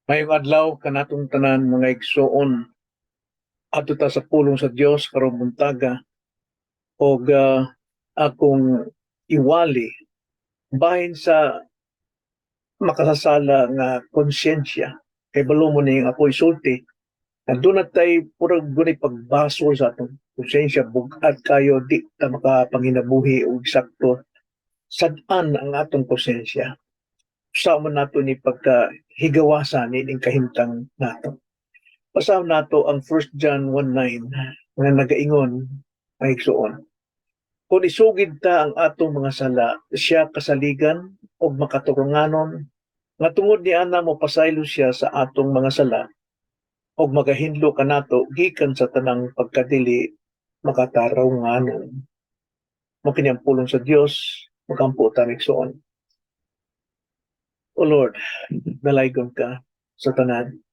Mayong adlaw kanatong tanan mga igsoon adto ta sa pulong sa Dios karong buntaga og akong iwali bahin sa makasasala nga konsyensya kay balo mo ning ako isulti doon tay purag gunay pagbasol sa atong konsyensya bug-at kayo di ta makapanginabuhi og sakto sad-an ang atong konsyensya sa man nato ni pagkahigawasan ning kahimtang nato. Basahan nato ang 1 John 1:9 nga nagaingon ay igsoon. Kung isugid ta ang atong mga sala, siya kasaligan o makaturunganon, nga tungod ni ana mo pasaylo siya sa atong mga sala, o magahinlo kanato gikan sa tanang pagkadili makatarunganon. Makini ang pulong sa Dios, magampo ta igsoon. O Lord, dalaygon ka sa tanan.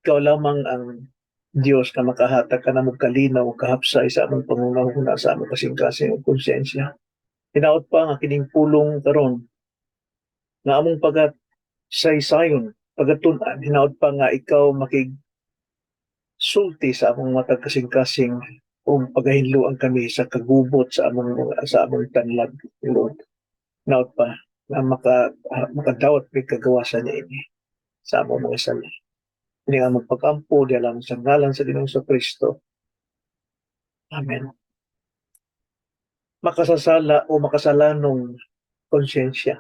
Ikaw lamang ang Diyos ka makahatag ka na mo kalinaw o kahapsay sa among pangungahuna sa among kasing-kasing o konsensya. Hinaot pa nga kining pulong karon nga among pagat saysayon, pagatunan, hinaot pa nga ikaw makigsulti sa among matag kasing-kasing o pagahinluan kami sa kagubot sa among tanlag, Lord. Hinaot pa nga makadawat may kagawasan niya ini sa among mga sala. Ini nga magpakampo di alam sa ngalan sa Ginoong sa Kristo. Amen. Makasasala o makasalanong konsyensya.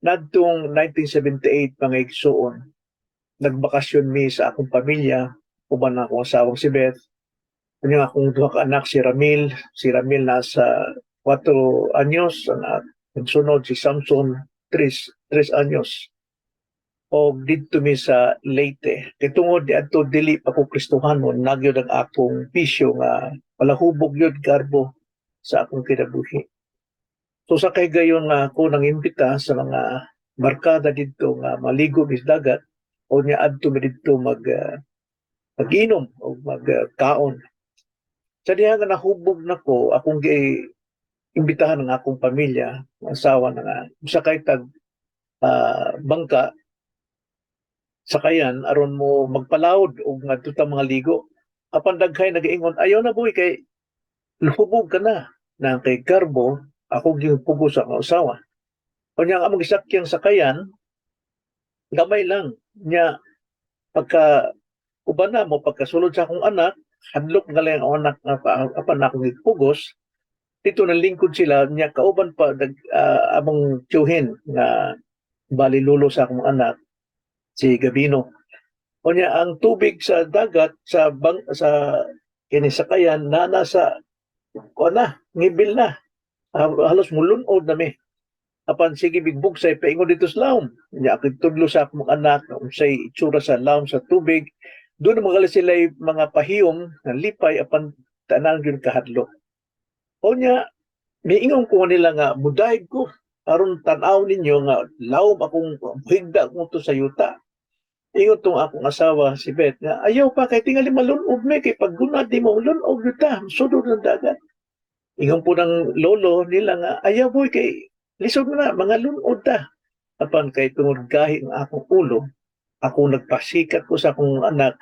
Nadtong 1978 mga igsoon, nagbakasyon mi sa akong pamilya, uban na akong asawang si Beth. Kanyang akong duha ka anak si Ramil nasa 4 anyos, ang sunod si Samson 3 anyos. O dito mi sa Leyte. Kay tungod di adto dili pa ko Kristohanon, nagyod ang akong pisyo nga palahubog yun garbo sa akong kinabuhi. So sa kay gayon nga ako nang imbita sa mga barkada dito nga maligo mis dagat o niya adto mi dito mag-inom o magkaon. Sa diha nga nahubog nako akong imbitahan ng akong pamilya, asawa na nga, sa kay tag bangka sakayan aron mo magpalawod og ngadto ta mga ligo. Apan daghay nagaingon ayaw na boy kay hubog ka na kay karbo ako gipugo sa akong asawa. Kanya ang among gisakyang sakayan gamay lang nya pagka uban na mo pagkasulod sa akong anak hadlok na lang ang anak nga apan akong gipugos dito na lingkod sila nya kauban pa among tiyuhin nga bali lulo sa akong anak si Gabino. Kunya ang tubig sa dagat sa kini sakayan na nasa na ngibil na halos mulunod na mi apan sige bigbugsay paingon dito sa lawom nya akong tudlo sa akong anak unsay itsura sa lawom sa tubig doon mga sila mga pahiyom nga lipay apan tanan gyud kahadlok. Kunya miingon ko nila nga mudayeg ko aron tan-aw ninyo nga lawom akong higda ko to sa yuta. Ingon tong akong asawa si Beth nga ayaw pa kay tingali malunog me kay pag gunad di mo lunog yuta sudod ng dagat. Ingon po ng lolo nila nga ayaw boy kay lisod na mga lunod ta. Apan kay tungod gahi ang akong ulo ako nagpasikat ko sa akong anak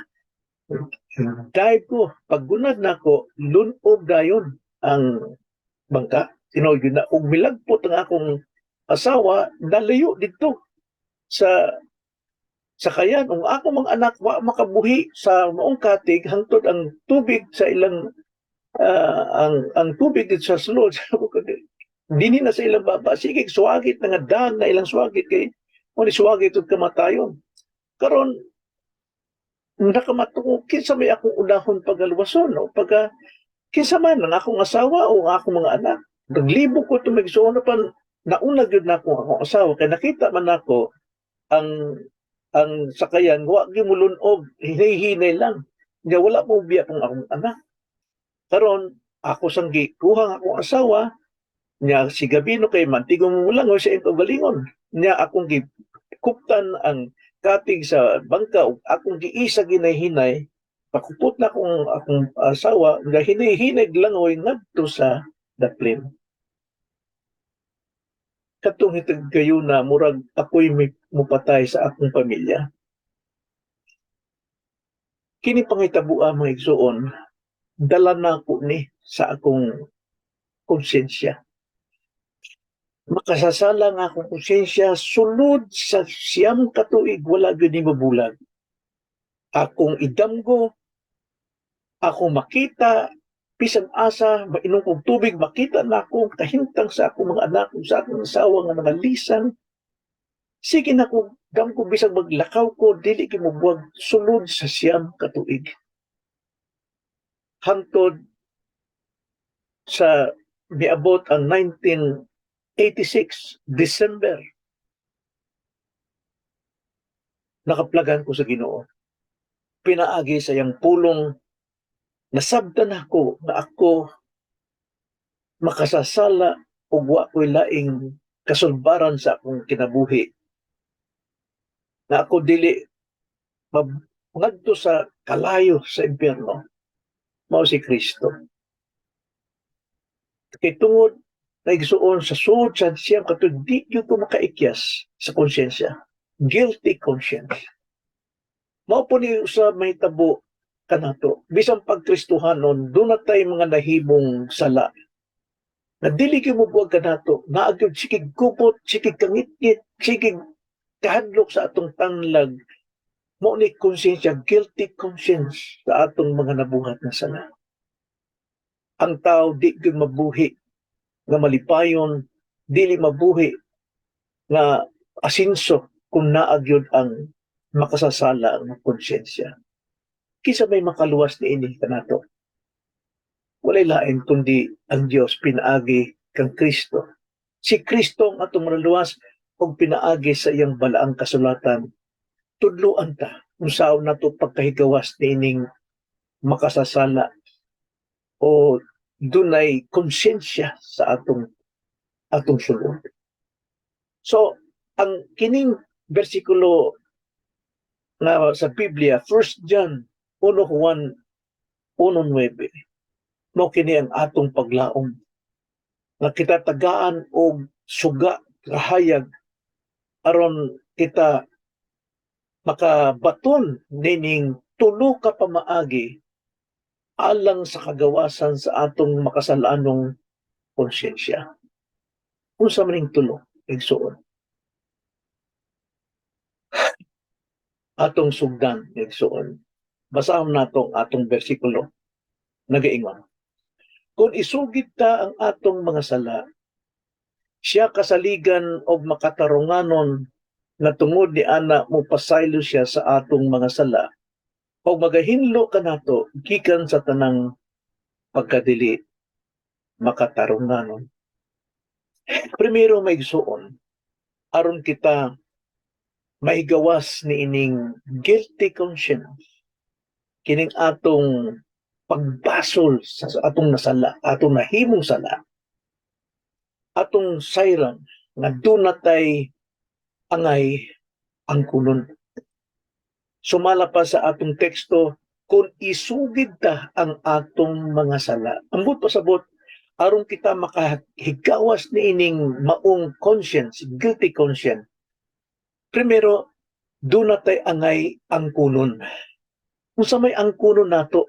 dive ko paggunad na ako lunog dayon ang bangka tinuod na ug milagpot ang akong asawa nalayo dito sa sakayan ug ako mga anak wa makabuhi sa maong katig hangtod ang tubig sa ilang ang tubig dito sa sulod dini na sa ilang baba sige suwagit nga daan na ilang suwagit kay mo ni suwagit ug kamatayon karon nakamatungo kinsa may akong unahon pagaluwason no pagka kinsa man ang akong asawa o ang akong mga anak naglibo ko tumigsuon pa nauna gyud nako akong asawa kay nakita man nako ang sakayan wa gyud mulunog hinay-hinay lang nga wala mo biya kung akong anak karon ako sang gikuha ang akong asawa nya si Gabino kay mantigong mulang o siya ito galingon nya akong gikuptan ang katig sa bangka ug akong giisa ginay-hinay pakupot na akong asawa nga hinay-hinay langoy ngadto sa daplin. katong hitag kayo na murag ako'y mupatay sa akong pamilya. Kini pangitabuan mga igsoon, dala na ko ni sa akong konsensya. Makasasala nga akong konsensya sulod sa siyam katuig wala gyud ni mabulag. Akong idamgo, akong makita, bisan asa, mainom kong tubig, makita na akong kahintang sa akong mga anak, sa akong asawa nga mga lisan. Sige na ko, dam ko bisag maglakaw ko, dili ki mobuwag sulod sa siyam katuig. Hangtod sa miabot ang 1986, December, nakaplagan ko sa Ginoo. Pinaagi sa iyang pulong, nasabtan ako na ako makasasala o wa ko'y laing kasulbaran sa akong kinabuhi. Na ako dili ngadto sa kalayo sa impyerno. Mao si Kristo. Kay tungod naigsuon sa suod sa siyang katong di gyud ko makaikyas sa konsyensya. Guilty conscience. Mao po ni sa mahitabo kanato. Bisan pagkristohanon, doon na tayo mga nahimong sala. Na dili gyud mo buwag kanato, naagyod sikig kupot, sikig kangit-ngit, sikig kahadlok sa atong tanlag. Mao ni konsensya, guilty conscience sa atong mga nabuhat na sala. Ang tao di gyud mabuhi nga malipayon, dili mabuhi nga asinso kung naagyod ang makasasala ang konsensya. Kisa may makaluwas ni ini kanato. Walay lain kundi ang Dios pinaagi kang Kristo. Si Kristo ang atong malaluwas og pinaagi sa iyang balaang kasulatan. Tudloan ta kung saan nato pagkahigawas ni ining makasasala o dunay konsensya sa atong sulod. So, ang kining bersikulo na sa Biblia, 1 John 1:1-1:9, mo kini ang atong paglaom nga kita tagaan og suga kahayag aron kita makabaton nining tulo ka pamaagi alang sa kagawasan sa atong makasalanong konsyensya. Unsa man ning tulo, igsuon. Atong sugdan, igsuon. Basahon nato atong bersikulo. Nagaingon. Kung isugid ta ang atong mga sala, siya kasaligan og makatarunganon na tungod ni ana mo pasaylo siya sa atong mga sala o magahinlo kanato gikan sa tanang pagkadili makatarunganon. Primero maigsuon aron kita maigawas ni ining guilty conscience kining atong pagbasol sa atong nasala, atong nahimong sala, atong sayran nga dunatay angay ang kunon. Sumala pa sa atong teksto, kung isugid ta ang atong mga sala. Ambot pasabot, aron kita makahigawas ni ining maong conscience, guilty conscience. Primero, dunatay angay ang kunon. Kung sa may ang kunon nato,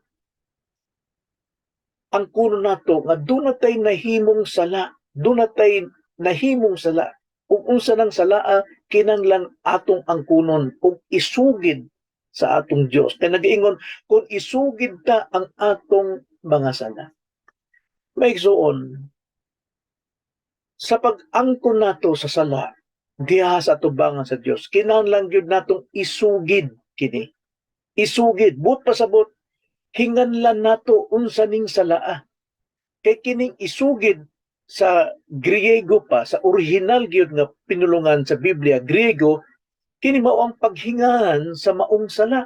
ang kuno nato nga dunatay nahimong sala, dunatay nahimong sala. Ug unsa nang salaa kinahanglan atong angkunon ug isugid sa atong Dios. Kay nag-iingon kung isugid ta ang atong mga sala. Maigsuon sa pag-angkon nato sa sala diha sa atubangan sa Dios, kinahanglan gyud natong isugid kini. Isugid but pasabot hinganlan nato unsa ning salaa. Kay kining isugid sa Griego pa, sa original gyud nga pinulungan sa Biblia, Griego, kini mao ang paghingahan sa maong sala.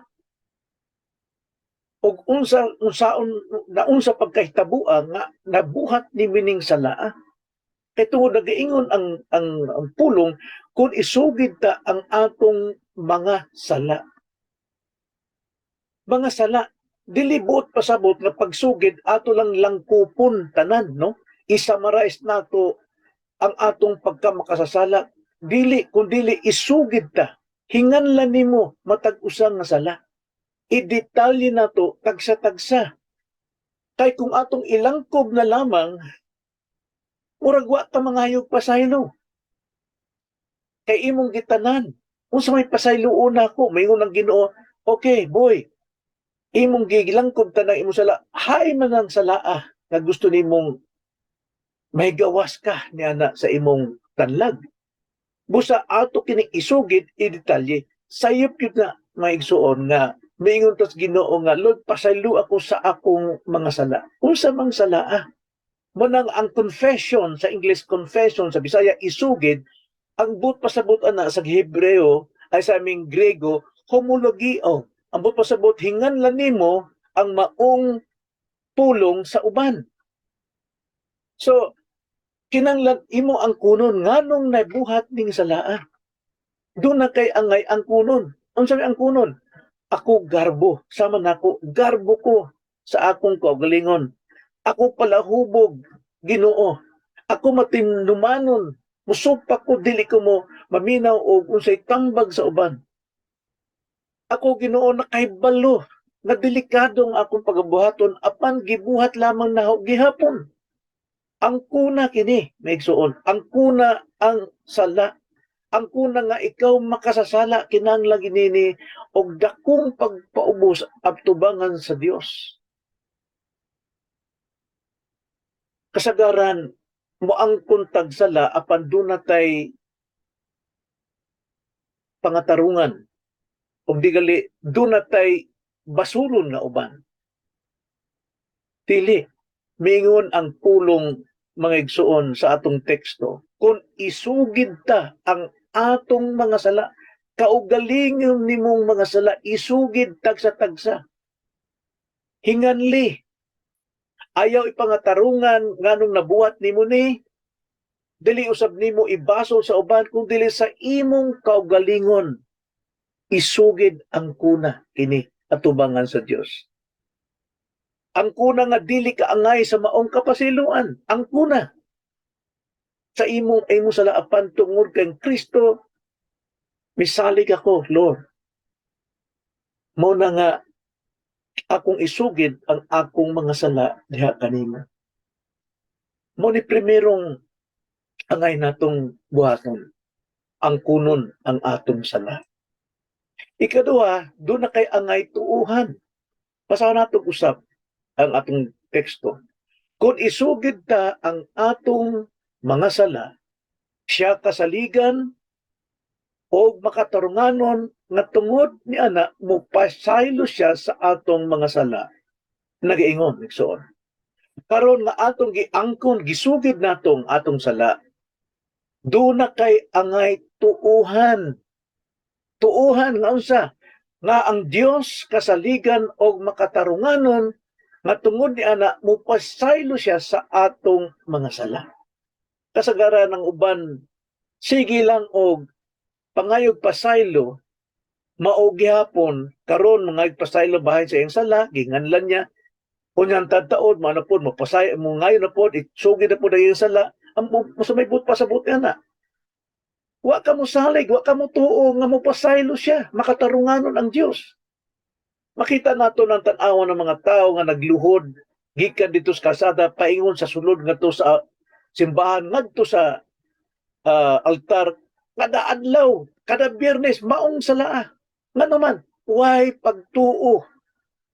Og unsaon naunsa pagkahitabuan nga nabuhat ni mining salaa. Kay tungod nagaingon ang pulong kung isugid ta ang atong mga sala. Mga sala dili buot pasabot na pagsugid ato lang langkupon tanan, no? I-summarize nato ang atong pagkamakasasala, dili kundili isugid ta. Hinganlan nimo matag usang nga sala. I-detalye nato tagsa-tagsa. Kay kung atong ilangkob na lamang, murag wa ta mangayog pasaylo. Kay imong gitanan, unsa may pasayloon ako, mayingon ang Ginoo, okay, boy, imong gigilangkob ta na imong sala, hay man ang salaa nga gusto nimong may gawas ka niana sa imong tanlag. Busa ato kining isugid i-detalye, sayop yun na maigsuon nga miingon tas Ginoo nga, Lord, pasaylo ako sa akong mga sala. Unsa mang salaa? Manang ang confession, sa English confession, sa Bisaya isugid, ang but pasabot ana sa Hebreo ay sa aming Grego, homologio. Ang but pasabot, hinganlan nimo ang maong pulong sa uban. So, kinanglan imo ang kunon nganong nabuhat ning salaa. Doon na kay angay ang kunon. Unsa ang kunon? Ako garbo, sama nako, garbo ko sa akong kaugalingon. Ako palahubog, Ginoo. Ako matinumanon, musupak ko dili ko mo maminaw og unsay tambag sa uban. Ako Ginoo nakahibalo na delikadong akong pagabuhaton apan gibuhat lamang na gihapon. Ang kuna kini, maigsuon, ang kuna ang sala. Ang kuna nga ikaw makasasala kinahanglan ginini og dakong pagpaubos abtubangan sa Dios. Kasagaran mo ang kuntag sala apan dunay pangatarungan ug digali dunay basulon nga uban. Dili mingon ang pulong mga igsuon sa atong teksto, kung isugid ta ang atong mga sala, kaugalingon nimong mga sala, isugid tagsa-tagsa. Hinganli, ayaw ipangatarungan nganong nabuhat nimo ni, dili usab nimo ibasol sa uban, kung dili sa imong kaugalingon, isugid ang kuna kini atubangan sa Dios. Ang kuna nga dili kaangay sa maong kapasiluan. Ang kuna sa imong sala apan tungod kay Kristo, misalig ako, Lord. Mo na nga akong isugid ang akong mga sala diha kanimo. Mo ni primerong angay natong buhaton, ang kunon ang atong sala. Ikaduha, doon na kay angay tuuhan. Pasaw natong usap ang atong teksto. Kung isugid ta ang atong mga sala, siya kasaligan o makatarunganon nga tungod ni ana mupasaylo siya sa atong mga sala. Nagaingon, nagsuon. Karon nga atong giangkon, gisugid natong atong sala, doon na kay angay tuuhan. Tuuhan nga unsa? Nga ang Dios kasaligan o makatarunganon nga tungod ni ana mupasaylo siya sa atong mga sala. Kasagaran ng uban, sige lang og pangayog pasaylo, mao gihapon karon mga pasaylo bahin sa iyang sala, ginganlan niya. Unyang tadtaod, manapod, mapasay, mo ngayon na po, itsugid na po na iyang sala, ang masumibot pa sa buti na. Wa ka mo salig, wa ka mo tuo, nga mo pasaylo siya, makatarunganon ang Diyos. Makita nato ng tanawan ng mga tao nga nagluhod, gikan dito sa kasada, paingon sa sulod nga to sa simbahan, ngadto sa altar, kada adlaw, kada Biyernes, maong salaa. Nga naman, why pagtuo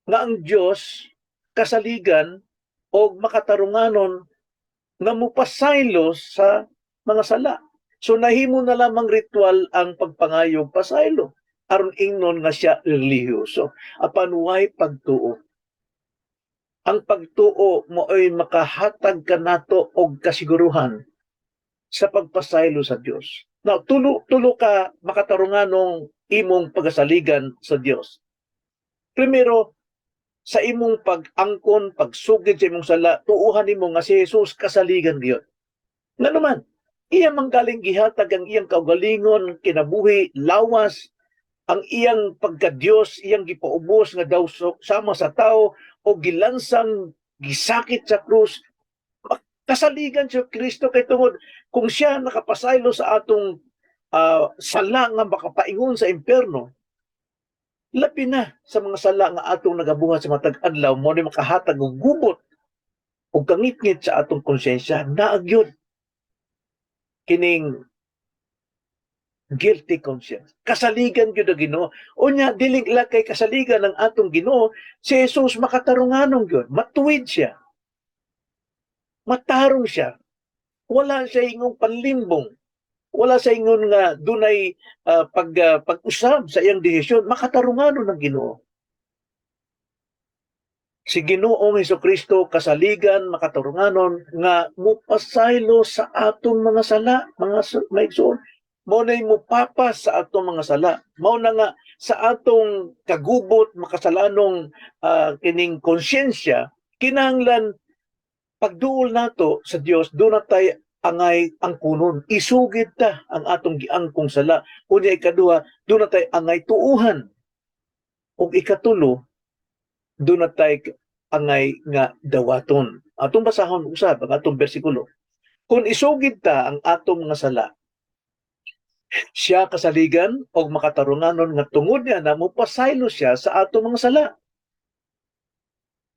nga ang Diyos kasaligan o makatarunganon nga mupasaylo sa mga sala. So nahimo na lamang ritual ang pagpangayog pasaylo aron ingnon nga siya relihiyoso. Apan way pagtuo. Ang pagtuo mo ay makahatag kanato og kasiguruhan sa pagpasaylo sa Dios. Now, tulo ka makatarunganong imong pagasaligan sa Dios. Primero, sa imong pag-angkon, pagsugid sa imong sala, tuuhan nimo nga si Jesus kasaligan gyud. Nga naman, iya manggaling gihatag ang iyang kaugalingon, kinabuhi, lawas, ang iyang pagka-Dios, iyang gipaubos nga daw sama sa tao o gilansang gisakit sa krus, Kasaligan si Kristo kay tungod kung siya nakapasaylo sa atong sala nga makapaingon sa impyerno, labi na sa mga sala nga atong nagabuhat sa matag adlaw mo ni makahatag og gubot o kangitngit sa atong konsyensya. Naagyod kining guilty conscience. Kasaligan gyud ang Ginoo. Unya dili la kay kasaligan ng atong Ginoo, si Jesus makatarunganon gyud, matuwid siya, matarong siya. Wala siya ingong panlimbong. Wala sa ingon nga dunay pag-usab sa iyang desisyon, makatarunganon ng Ginoo. Si Ginoong Hesukristo kasaligan makatarunganon nga mupasaylo sa atong mga sala, mga maigsoon. Mao nay mupapas sa atong mga sala. Mao na nga sa atong kagubot makasalanong kining konsyensya, kinahanglan pagduol nato sa Dios, do na tay angay ang kunon. Isugid ta ang atong giangkong sala. Unya ikaduha, do na tay angay tuuhan. Ug ikatulo, do na tay angay nga dawaton. Atong basahon usab ang atong bersikulo. Kung isugid ta ang atong mga sala, siya kasaligan og makatarunganon nga tungod niya na mupasaylo siya sa atong mga sala.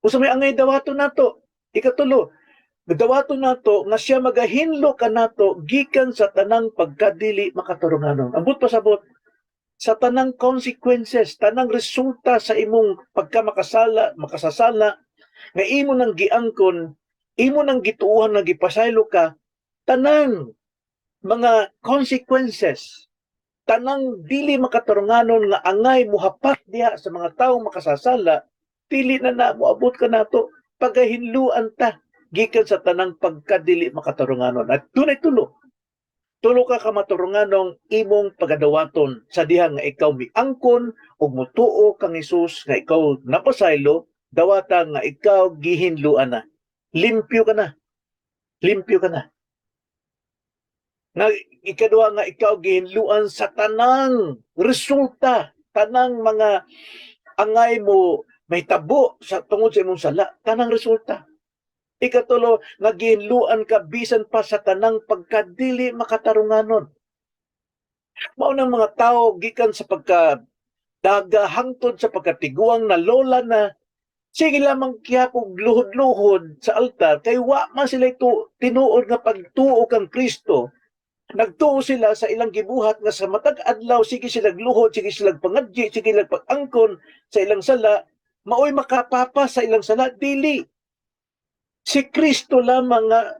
Usa may angay dawaton nato. Ikatulo, dawaton nato nga siya magahinlo kanato gikan sa tanang pagkadili makatarunganon. Ambot pasabot sa tanang consequences, tanang resulta sa imong makasasala nga imo nang giangkon, imo nang gituuhan nga gipasaylo ka, tanang mga consequences, tanang dili makatarunganon nga angay muhapat diha sa mga tawo makasasala, dili na moabot ka nato, pagahinluan ta gikan sa tanang pagkadili makatarunganon. At dunay tulo ka kamaturunganong imong pagadawaton sa diha nga ikaw miangkon ug mutuo kang Hesus nga ikaw napasaylo, dawata nga ikaw gihinluan na. Limpyo ka na. Limpyo ka na. Nga ikaduha nga ikaw gihinluan sa tanang resulta, tanang mga angay mo may tabo sa tungod sa imong sala, tanang resulta. Ikatulo, nga gihinluan ka bisan pa sa tanang pagkadili makatarunganon. Mao nang mga tao gikan sa pagkadaga hangtod sa pagkatiguang na lola na sige lamang kiyapog luhod-luhod sa altar kay wa man sila tinuod nga pagtuo kang Kristo. Nagtuo sila sa ilang gibuhat nga sa matag adlaw sige sila luhod, sige sila pangadji, sige sila pag-angkon sa ilang sala, maoy makapapa sa ilang sala, dili. Si Kristo lamang nga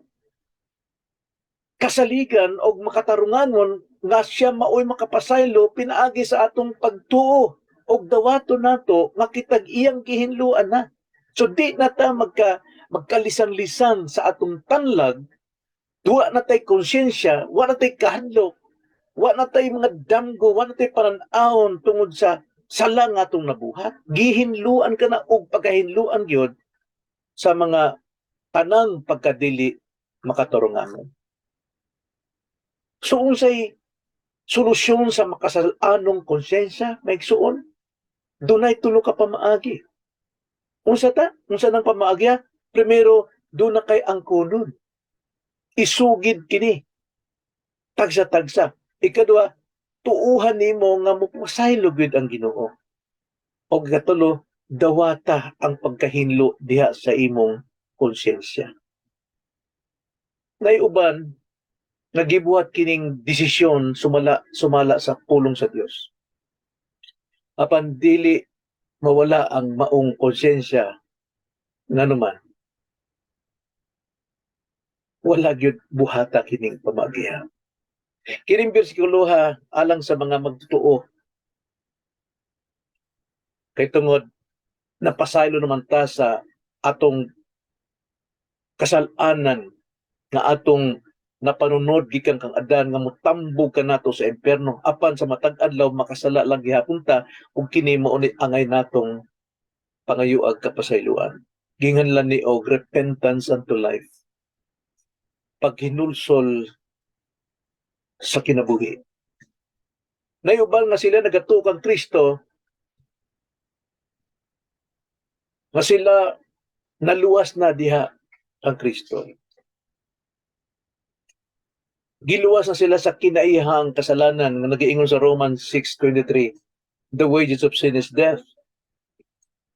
kasaligan o makatarunganon nga siya maoy makapasaylo pinaagi sa atong pagtuo og dawaton nato nga kitag iyang gihinluan na. So di na ta magkalisan-lisan sa atong tanlag, duwa na tay konsyensya, wa na tay kahadlok, wa na tay mga damgo, wa na tay panan-awon tungod sa sala nga atong nabuhat. Gihinluan ka na og pagkahinluan gyud sa mga tanang pagkadili makatarunganon. So unsay solusyon sa makasalanong konsyensya, maigsuon, dunay tulo ka pamaagi. Unsa nang pamaagya? Primero, doon na kay angkunon. Isugid kini. Tagsa-tagsa. Ikaduha, tuuhan nimo nga mupasaylo gyud ang Ginoo. O ikatulo, dawata ang pagkahinlo diha sa imong konsyensya. Nay uban nagibuhat kining desisyon sumala sa pulong sa Dios. Apan dili mawala ang maong konsyensya nga naman wala gyud buhata kining pamagiha. Kining bersikulo alang sa mga magtutuo kay tungod napasaylo naman ta sa atong kasalanan nga atong napanunod gikan kang Adan nga mutambog ka nato sa impyerno apan sa matag adlaw makasala lang gihapon ta ug kini mao ni angay natong pangayuag kapasayloan. Ginganlan ni og repentance unto life. Paghinulsol sa kinabuhi. Nayubal nga sila nagatuo kang Kristo nga sila naluwas na diha ang Kristo. Giluwas na sila sa kinaihang kasalanan nga nagiingon sa Romans 6:23. The wages of sin is death.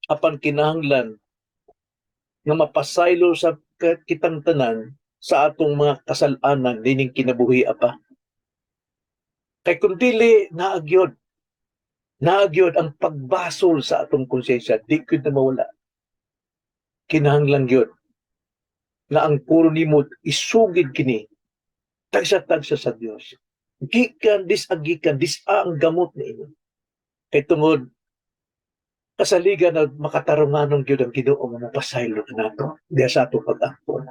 Apan kinahanglan nga mapasaylo sa kitang tanan sa atong mga kasalanan dining kinabuhi apa. Kay kung dili naagyod ang pagbasol sa atong konsensya, di gyud na mawala. Kinahanglan gyud na ang puro nimo isugid kini tagsa-tagsa sa Dios. Gikan disagikan disa ang gamot niini. Kay tungod kasaligan na makatarunganon gyud ang Ginoo nga mapasaylo nato diha sa atong pag-angkon.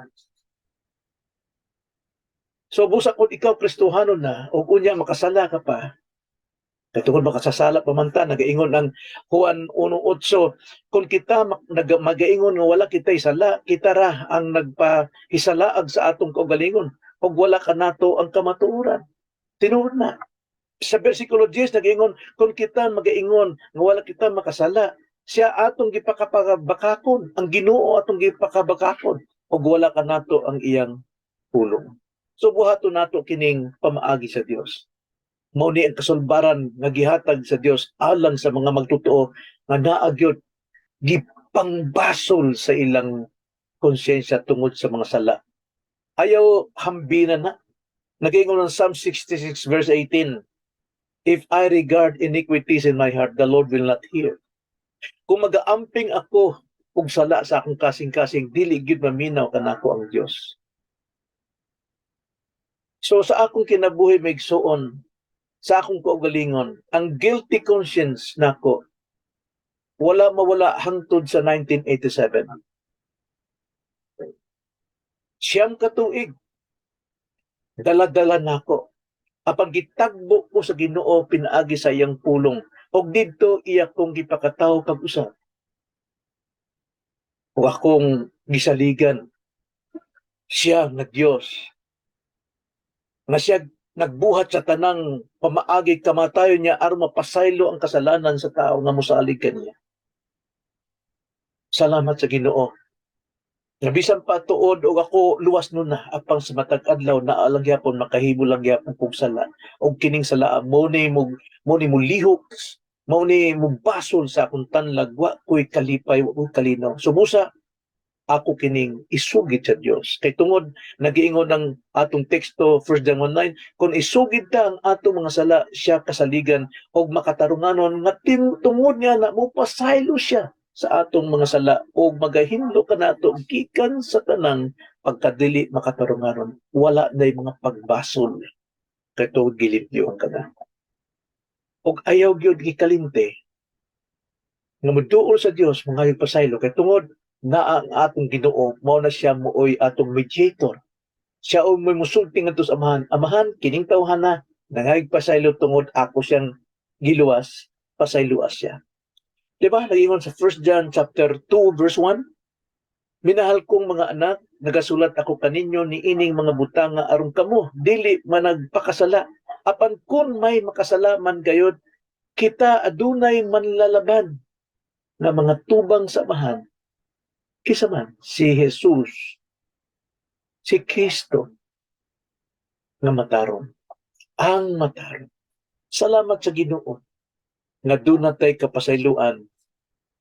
So busa kung ikaw Kristohanon na o unya makasala ka pa, katungod makasasala pa man ta, nagaingon ang Juan 1:8, kung kita magaingon nga wala kitay sala, kita ra ang nagpahisalaag sa atong kaugalingon ug wala ka nato ang kamatuoran. Tinuod na. Sa versikulo 10 nagaingon, kung kita magaingon nga wala kita makasala, siya atong gipakabakakon, ang Ginoo atong gipakabakakon ug wala ka nato ang iyang pulong. So buhaton nato kining pamaagi sa Dios. Mao ni ang kasulbaran nga gihatag sa Dios alang sa mga magtotoo nga naagyod gipangbasol sa ilang konsyensya tungod sa mga sala. Ayaw hambinan na. Nag-ingon ng Psalm 66 verse 18, if I regard iniquities in my heart, the Lord will not hear. Kung magaamping ako ug sala sa akong kasing-kasing, dili gyud maminaw kanako ang Dios. So sa akong kinabuhi maigsuon, sa akong kaugalingon, ang guilty conscience nako wala mawala hangtod sa 1987. Siyam ka tuig, dala-dala nako. Apan gitagbo ko sa Ginoo pinaagi sa iyang pulong. Og didto iya kong gipakataw pag-usab. O akong gisaligan siya na Dios. Nga siya nagbuhat sa tanang pamaagi kamatayon niya aron mapasaylo ang kasalanan sa tao nga mosalig kaniya. Salamat sa Ginoo. Nabisan pa tuod og ako luwas nun na apang sa matag adlaw naa lang gyapon makahimo lang gyapon kog sala. Og kining sala mo ni mo lihok, mo ni mo basol sa akong tanlag wa ko'y kalipay wa ko'y kalinaw. Sumusa ako kining isugid sa Dios. Kay tungod nagiingon ng atong teksto 1 John 1:9, kung isugid ta ang atong mga sala, siya kasaligan og makatarunganon nga tungod niya na mo pasaylo siya sa atong mga sala og magahinlo kanato gikan sa tanang pagkadili makatarunganon. Wala nay mga pagbasol kay tungod gilipyo ang kana. Og ayaw gyud gikalimte nga moduol sa Dios mga pasaylo kay tungod na ang atong Ginoo mao na siya mooy atong mediator. Siya o may musulti ngadto sa amahan. Amahan kining tawhana nangayig pasaylo tungod ako siyang giluwas, pasayloas siya. Diba? Nagingon sa 1 John chapter 2 verse 1, minahal kong mga anak, nagasulat ako kaninyo ni ining mga butanga aron kamo dili man nagpakasala. Apan kun may makasala man gayud, kita adunay manlalaban na mga tubang sa amahan. Kisa man si Jesus, si Kristo nga matarong, ang matarong. Salamat sa Ginoo nga doon natay kapasayloan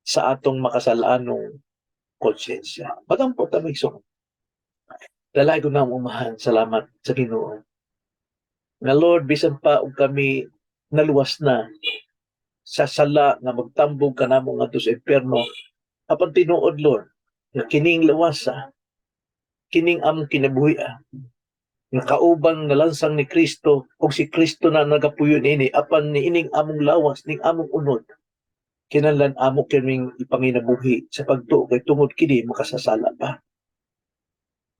sa atong makasalanong konsyensya. Magampo ta maigsoon. Lalay ko na umahan, salamat sa Ginoo. Nga Lord, bisan pa og kami naluwas na sa sala nga magtambog kanamo ngadto sa impierno, apan tinuod Lord, nga kining lawasa, kining among kinabuhi, nga kaubang nalansang ni Kristo, kung si Kristo na nagapuyo ini, apan ni ining among lawas, ning among unod, kinahanglan amo kaming ipanginabuhi sa pagtuo kay tungod kini makasasala pa.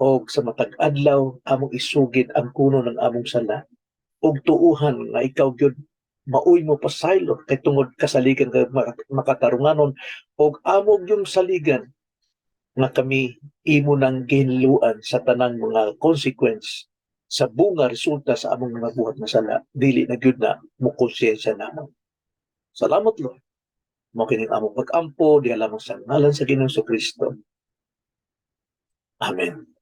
Og sa matag adlaw among isugid ang kuno ng among sala. Og tuuhan nga ikaw gyud mauy mo pasaylo kay tungod kasaligan kay makatarunganon og among yung saligan nga kami imo nang ginluan sa tanang mga consequence sa bunga resulta sa among mga buhat na sala, dili na gyud na mo konsyensya namon. Salamat Lord. Mao kining among pag-ampo diha lamang sa ngalan sa Ginoong Kristo. Amen.